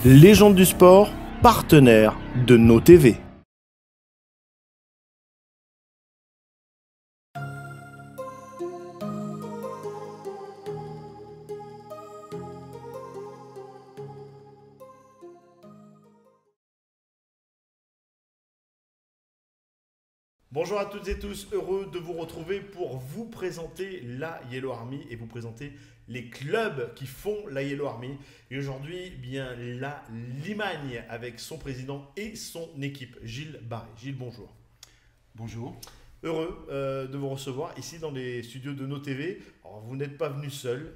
Légende du sport, partenaire de nos TV. Bonjour à toutes et tous, heureux de vous retrouver pour vous présenter la Yellow Army et vous présenter les clubs qui font la Yellow Army. Et aujourd'hui, bien la Limagne avec son président et son équipe, Gilles Barré. Gilles, bonjour. Bonjour. Heureux de vous recevoir ici dans les studios de nos TV. Alors, vous n'êtes pas venu seul.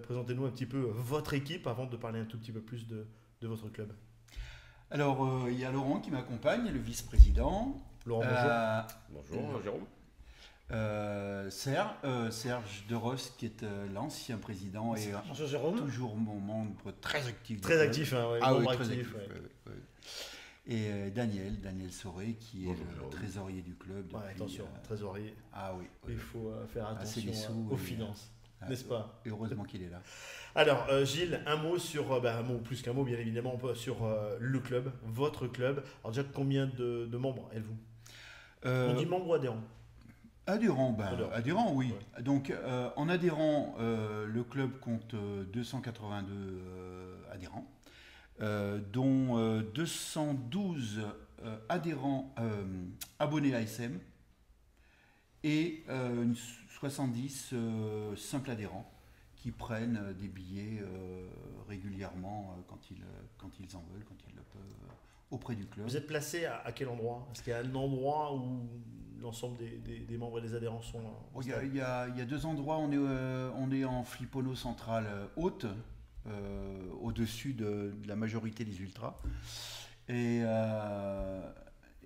Présentez-nous un petit peu votre équipe avant de parler un tout petit peu plus de votre club. Alors, il y a Laurent qui m'accompagne, le vice-président. Laurent, bonjour. Bonjour, Jérôme. Serge De Rost, qui est l'ancien président et Bonjour, Jérôme. toujours mon membre très actif. Très actif, hein, ouais, ah oui, membre très actif, actif. ouais. Et Daniel Soré, qui Bonjour, est le Jérôme. trésorier du club. Ouais, Depuis, attention, trésorier. Ah oui. Il faut faire c'est attention des sous, aux et, finances, n'est-ce pas? Heureusement qu'il est là. Alors, Gilles, un mot sur, un mot plus qu'un mot, bien évidemment, sur le club, votre club. Alors déjà, combien de membres êtes-vous? On dit membres ou adhérents? Adhérents, adhérents, oui. Ouais. Donc, en adhérents, le club compte 282 adhérents, dont 212 adhérents abonnés à SM et 70 simples adhérents qui prennent des billets régulièrement quand ils en veulent, quand ils le peuvent, auprès du club. Vous êtes placé à quel endroit? Est-ce qu'il y a un endroit où l'ensemble des membres et des adhérents sont Il y a deux endroits. On est en Flipono centrale haute, au-dessus de la majorité des ultras.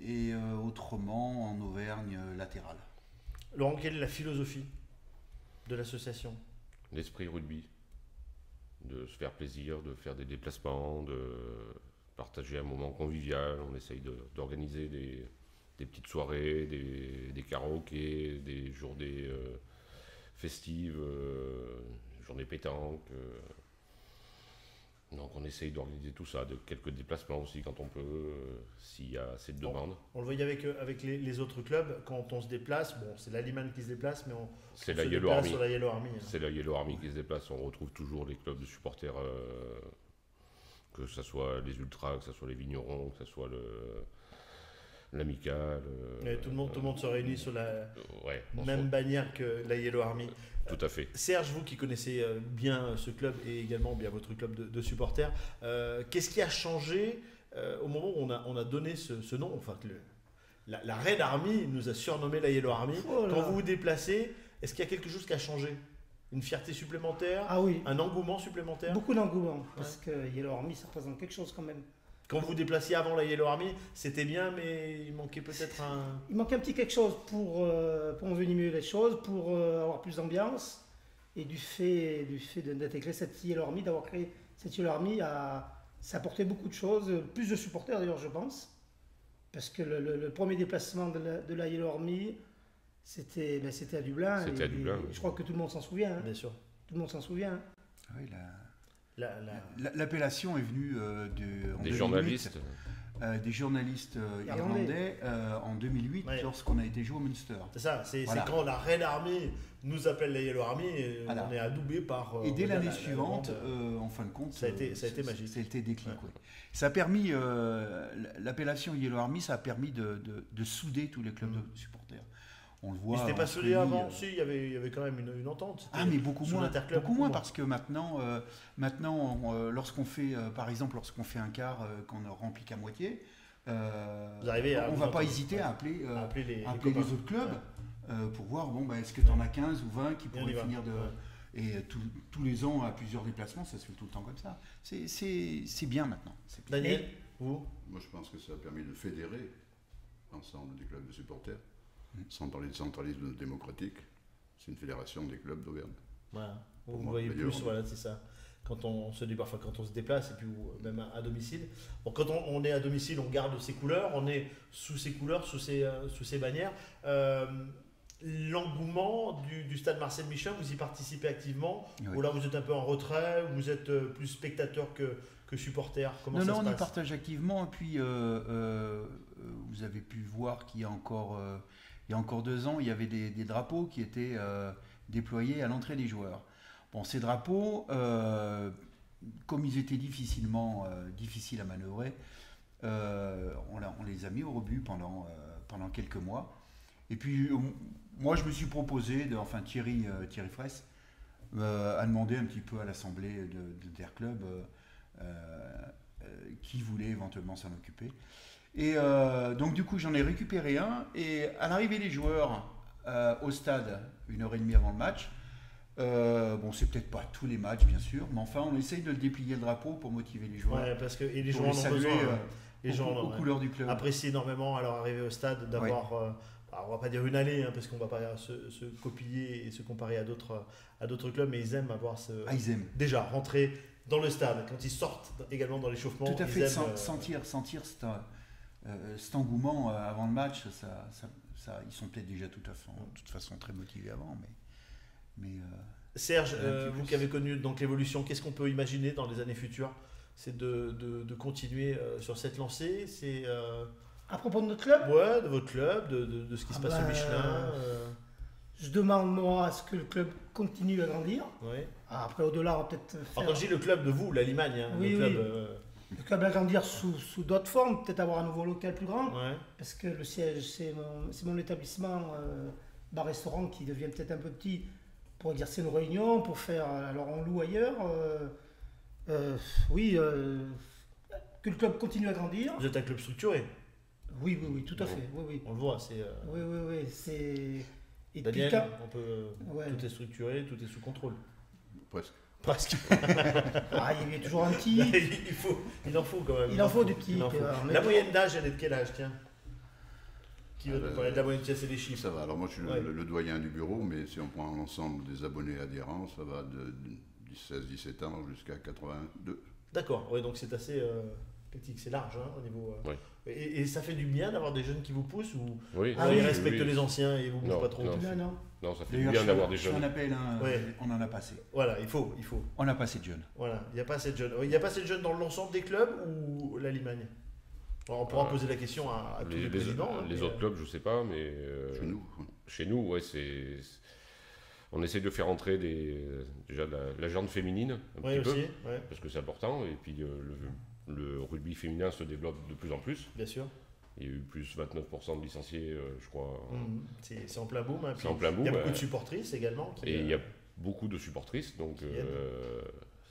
Et autrement en Auvergne latérale. Laurent, quelle est la philosophie de l'association? L'esprit rugby, de se faire plaisir, de faire des déplacements, de partager un moment convivial. On essaye d'organiser des petites soirées, des karaokés, des journées festives, journées pétanques. Donc on essaye d'organiser tout ça, de quelques déplacements aussi quand on peut, s'il y a assez de demandes. On le voyait avec les autres clubs, quand on se déplace, bon, c'est la Limagne qui se déplace, mais on C'est se la Yellow déplace Army. sur la Yellow Army. Hein. C'est la Yellow Army qui se déplace. On retrouve toujours les clubs de supporters, que ce soit les ultras, que ce soit les vignerons, que ce soit l'amical. Tout le monde se réunit sur la on même se- bannière que la Yellow Army. Tout à fait. Serge, vous qui connaissez bien ce club et également bien votre club de supporters, qu'est-ce qui a changé au moment où on a donné ce nom, enfin que la Red Army nous a surnommé la Yellow Army. Oh là. Quand vous vous déplacez, est-ce qu'il y a quelque chose qui a changé? Une fierté supplémentaire? Ah oui, Un engouement supplémentaire? beaucoup d'engouement, parce que Yellow Army, ça représente quelque chose quand même. Quand vous vous déplaciez avant la Yellow Army, c'était bien, mais il manquait peut-être un... Il manquait un petit quelque chose pour envenimer les choses, pour avoir plus d'ambiance. Et du fait d'intégrer cette Yellow Army, d'avoir créé cette Yellow Army, ça a apporté beaucoup de choses, plus de supporters d'ailleurs, je pense. Parce que le premier déplacement de la Yellow Army, c'était à Dublin. C'était à Dublin, oui. Je crois que tout le monde s'en souvient. Hein. Bien sûr. Tout le monde s'en souvient. Hein. Oui, La- l'appellation est venue en Des 2008, journalistes. des journalistes irlandais en 2008 Ouais. lorsqu'on a été joué au Munster. C'est ça, c'est Voilà. quand la Red Army nous appelle la Yellow Army, Voilà. on est adoubé par... Et dès l'année la suivante, grande- en fin de compte, ça a été magique. Ça a été déclic. Ouais. Ouais. Ça a permis, l'appellation Yellow Army, ça a permis de souder tous les clubs de supporters. On le Mais voit. c'était pas en soudé Slovénie, avant, si, il y avait quand même une entente. C'était Ah, mais beaucoup sous moins, l'interclub, beaucoup moins, parce que maintenant, lorsqu'on fait, par exemple, lorsqu'on fait un quart qu'on ne remplit qu'à moitié, Vous arrivez à on ne vous va pas entendre. hésiter Ouais. à appeler, appeler les appeler copains. les autres clubs Ouais. pour voir, est-ce que tu en as 15 ou 20 qui Et on y pourraient va. finir de... Ouais. Et tous les ans, à plusieurs déplacements, ça se fait tout le temps comme ça. C'est bien maintenant. C'est bien. Daniel, vous? Moi, je pense que ça a permis de fédérer l'ensemble des clubs de supporters, sans parler de centralisme démocratique. C'est une fédération des clubs d'Auvergne. Voilà. Vous Pour moi, voyez la plus, Yellow Army. voilà, c'est ça. Quand on se quand on se déplace et puis même à domicile. Bon, quand on est à domicile, on garde ses couleurs, on est sous ses couleurs, sous ses bannières. L'engouement du stade Marcel Michelin, vous y participez activement, Oui. ou là vous êtes un peu en retrait, ou vous êtes plus spectateur que que supporter? Comment Non, ça non, se on y passe? partage activement. Et puis, vous avez pu voir qu'il y a encore 2 ans, il y avait des drapeaux qui étaient déployés à l'entrée des joueurs. Bon, ces drapeaux, comme ils étaient difficiles à manœuvrer, on les a mis au rebut pendant quelques mois. Et puis, moi, je me suis proposé, Thierry Fraisse a demandé un petit peu à l'assemblée d'Air Club qui voulait éventuellement s'en occuper. Et donc, du coup, j'en ai récupéré un. Et à l'arrivée des joueurs au stade, 1h30 avant le match, bon, c'est peut-être pas tous les matchs, bien sûr, mais enfin, on essaye de le déplier le drapeau pour motiver les joueurs. Ouais, parce que et les pour joueurs les en ont saluer, besoin. Les gens aux couleurs du club. apprécient énormément à leur arrivée au stade d'avoir, alors on va pas dire une allée, parce qu'on va pas se copier et se comparer à d'autres clubs, mais ils aiment avoir Ils aiment. déjà rentrer dans le stade quand ils sortent également dans l'échauffement. Tout à ils fait, aiment, sentir cet engouement avant le match, ils sont peut-être déjà de toute façon très motivés avant, mais Serge, un petit vous plus. qui avez connu donc l'évolution, qu'est-ce qu'on peut imaginer dans les années futures? C'est de continuer sur cette lancée, c'est À propos de notre club, ouais, de votre club, de ce qui se passe au Michelin. je demande moi à ce que le club continue à grandir. Ouais. Après, au-delà, on va peut-être Alors, faire quand je dis le club de vous, la Limagne, hein, Oui, le club. oui. le club à grandir sous d'autres formes, peut-être avoir un nouveau local plus grand. Ouais. Parce que le siège, c'est mon établissement bar-restaurant qui devient peut-être un peu petit pour exercer nos réunions, pour faire. Alors on loue ailleurs. Oui, que le club continue à grandir. Vous êtes un club structuré, Oui, oui, oui, tout à fait. Oui, oui. on le voit. C'est Oui, oui, oui. C'est. Et puis, Daniel, quand- on peut, Ouais. tout est structuré, tout est sous contrôle. Presque. Presque. Ah, il y a toujours un petit. il en faut quand même. Il en faut du petit. Il en faut. Mais La moyenne d'âge, elle est de quel âge, tiens? Qui veut Ah, nous parler de la moyenne? Tiens, c'est des chiffres. Ça va. Alors moi, je suis Ouais. le doyen du bureau, mais si on prend l'ensemble des abonnés adhérents, ça va de 16-17 ans jusqu'à 82. D'accord, ouais, donc c'est assez petit, c'est large hein, au niveau. Oui. Et ça fait du bien d'avoir des jeunes qui vous poussent ou Oui, Ah ils oui, respectent les anciens et vous bougez Non, pas trop? non. Non, non. Non, ça fait du D'ailleurs, bien d'avoir des je fais jeunes. un appel, Ouais. on en a passé. Voilà, il faut. On a passé de jeunes. Voilà, il n'y a pas assez de jeunes. Il n'y a pas assez de jeunes dans l'ensemble des clubs ou la Limagne? Alors, on pourra poser la question à tous les présidents. hein, les mais, autres clubs, je sais pas, mais Chez nous. chez nous, ouais, on essaie de faire entrer déjà la jante féminine un Oui, petit aussi, peu, ouais, parce que c'est important. Et puis le rugby féminin se développe de plus en plus. bien sûr. Il y a eu plus 29% de licenciés, je crois. Mhm. C'est en plein boom. hein, C'est puis en plein boom. Il y a beaucoup de supportrices également. Et il y a beaucoup de supportrices, donc qui aident.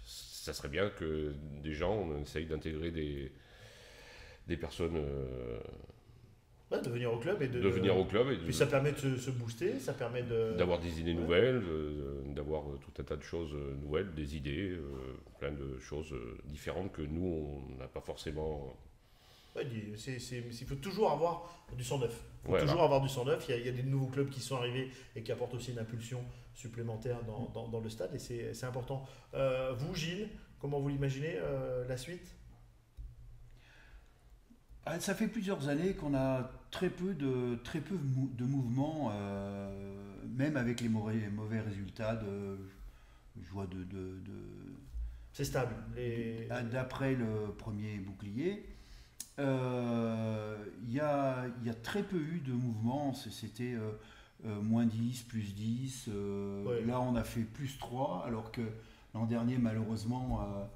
ça serait bien que des gens, on essaye d'intégrer des personnes, Ouais, de venir au club et de venir au club et Puis ça permet de se booster, ça permet d'avoir des idées Ouais. nouvelles, d'avoir tout un tas de choses nouvelles, des idées, plein de choses différentes que nous, on n'a pas forcément. Ouais, il faut toujours avoir du sang neuf. Il faut Voilà. toujours avoir du sang neuf. Il y a des nouveaux clubs qui sont arrivés et qui apportent aussi une impulsion supplémentaire dans le stade et c'est important. Vous, Gilles, comment vous l'imaginez la suite? Ah, ça fait plusieurs années qu'on a très peu de mouvements, même avec les mauvais résultats je vois C'est stable. d'après le premier bouclier. Il y a très peu eu de mouvements, c'était moins 10, plus 10. Ouais. Là, on a fait plus 3, alors que l'an dernier, malheureusement,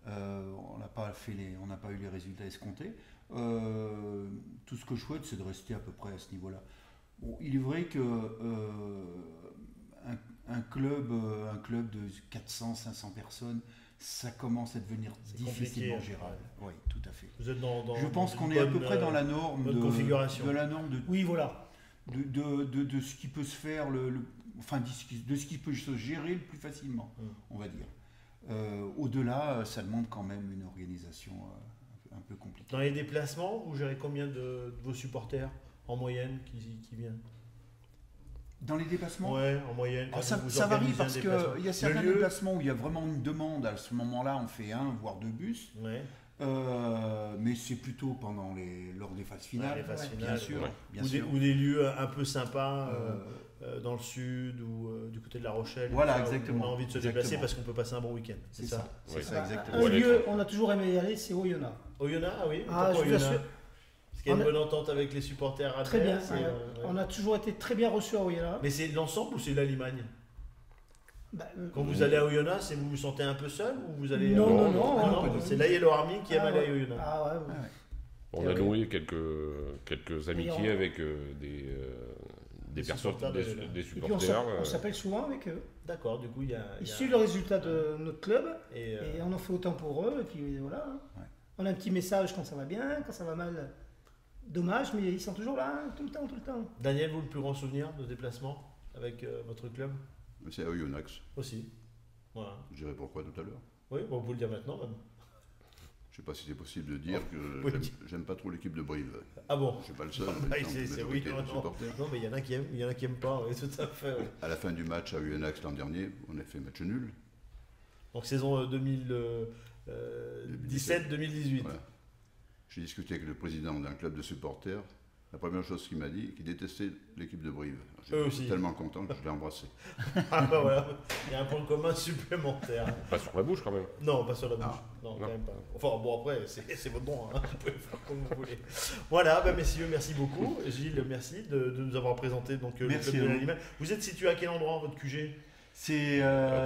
on n'a pas eu les résultats escomptés. Tout ce que je souhaite, c'est de rester à peu près à ce niveau-là. Bon, il est vrai que un club de 400-500 personnes, ça commence à devenir C'est difficilement compliqué, gérable. Oui, tout à fait. Vous êtes dans Je pense une qu'on est à peu bonne, près dans la norme bonne configuration. de la norme Oui, voilà. de ce qui peut se faire, enfin de ce qui peut se gérer le plus facilement, on va dire. Au-delà, ça demande quand même une organisation un peu compliquée. Dans les déplacements, vous gérez combien de vos supporters en moyenne qui viennent? Dans les déplacements, Ouais, en moyenne. alors quand vous ça varie organisez un parce déplacement. qu'il y a certains Le lieu, déplacements où il y a vraiment une demande. À ce moment-là, on fait 1 voire 2 bus. Ouais. Mais mais c'est plutôt lors des phases finales. les phases Ouais, finales, bien sûr. Ouais. Bien ou, sûr. ou des lieux un peu sympas dans le sud ou du côté de La Rochelle. Voilà, tout ça, où exactement. on a envie de se Exactement. déplacer parce qu'on peut passer un bon week-end. C'est ça. C'est Oui. ça, exactement. Un Ouais, lieu, on a toujours aimé y aller, c'est Oyonnax. Oyonnax, ah oui. Ah, Pourquoi je vous Oyonnax assure. Parce qu'il y a une On a- bonne entente avec les supporters Très bien. adverses, Ouais. On a toujours été très bien reçus à Oyonnax. Mais c'est l'ensemble ou c'est la Limagne? Bah, Quand vous allez à Oyonnax, vous vous sentez un peu seul ou vous allez Non, non, pas du c'est la Yellow Army qui aime ah, aller ouais. à Oyonnax. Ah ouais, ouais. Ah ouais. On a noué quelques amitiés avec des personnes, supporters de- des Et puis supporters. on s'appelle souvent avec eux. D'accord, du coup il y a. Ils suivent le résultat de notre club Et, et on en fait autant pour eux. Et puis voilà. Ouais. On a un petit message quand ça va bien, quand ça va mal. Dommage, mais ils sont toujours là, tout le temps, tout le temps. Daniel, vous le plus grand souvenir de déplacement avec votre club Mais c'est à Oyonnax. aussi. Voilà. Je dirais pourquoi tout à l'heure. Oui, bon, vous le dire maintenant même. Je sais pas si c'est possible de dire que oui. j'aime pas trop l'équipe de Brive. Ah bon. Je suis pas le seul, Ah, mais dans c'est- la c'est- majorité oui, des non. supporters. Non, mais il y en a qui aiment, il y en a qui aiment pas, oui, tout à fait. Oui. À la fin du match à Oyonnax l'an dernier, on a fait match nul. Donc saison 2017-2018. Voilà. J'ai discuté avec le président d'un club de supporters. La première chose qu'il m'a dit, qu'il détestait l'équipe de Brive. Eux J'étais aussi. tellement content que je l'ai embrassé. Ah bah voilà, il y a un point commun supplémentaire. Pas sur la bouche quand même. Non, pas sur la bouche. Non, Non. quand même pas. Enfin bon, après, c'est votre droit, hein. Vous pouvez faire comme vous voulez. Voilà, bah, messieurs, merci beaucoup. Gilles, merci de nous avoir présenté donc, le Merci club de à vous. l'animal. Vous êtes situé à quel endroit, votre QG? C'est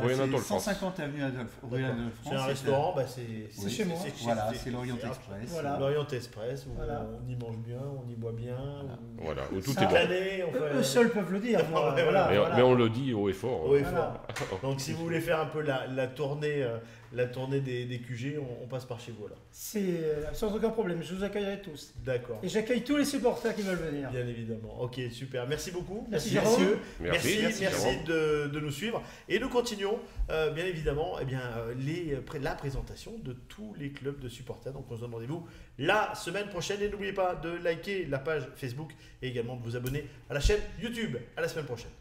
Rue Anatole France. 150 avenue Adolphe. Rue D'accord. Adolphe C'est un France, restaurant, bah, C'est chez moi. Voilà, c'est l'Orient Express. Voilà. L'Orient Express, où Voilà. on y mange bien, on y boit bien. Voilà, où tout Ça- est Toute bon. l'année, on Eux fait. seuls peuvent le dire. Moi, Ouais, voilà, Mais, voilà. mais on le dit haut et fort. Oui, Voilà. fort. Donc si vous voulez faire un peu la tournée des QG, on passe par chez vous là. C'est sans aucun problème, je vous accueillerai tous. D'accord. Et j'accueille tous les supporters qui veulent venir. Bien évidemment. Ok, super. Merci beaucoup. Merci, Jérôme. messieurs. Merci, Merci Jérôme. de nous suivre. Et nous continuons, bien évidemment, la présentation de tous les clubs de supporters. Donc on se donne rendez-vous la semaine prochaine. Et n'oubliez pas de liker la page Facebook et également de vous abonner à la chaîne YouTube. À la semaine prochaine.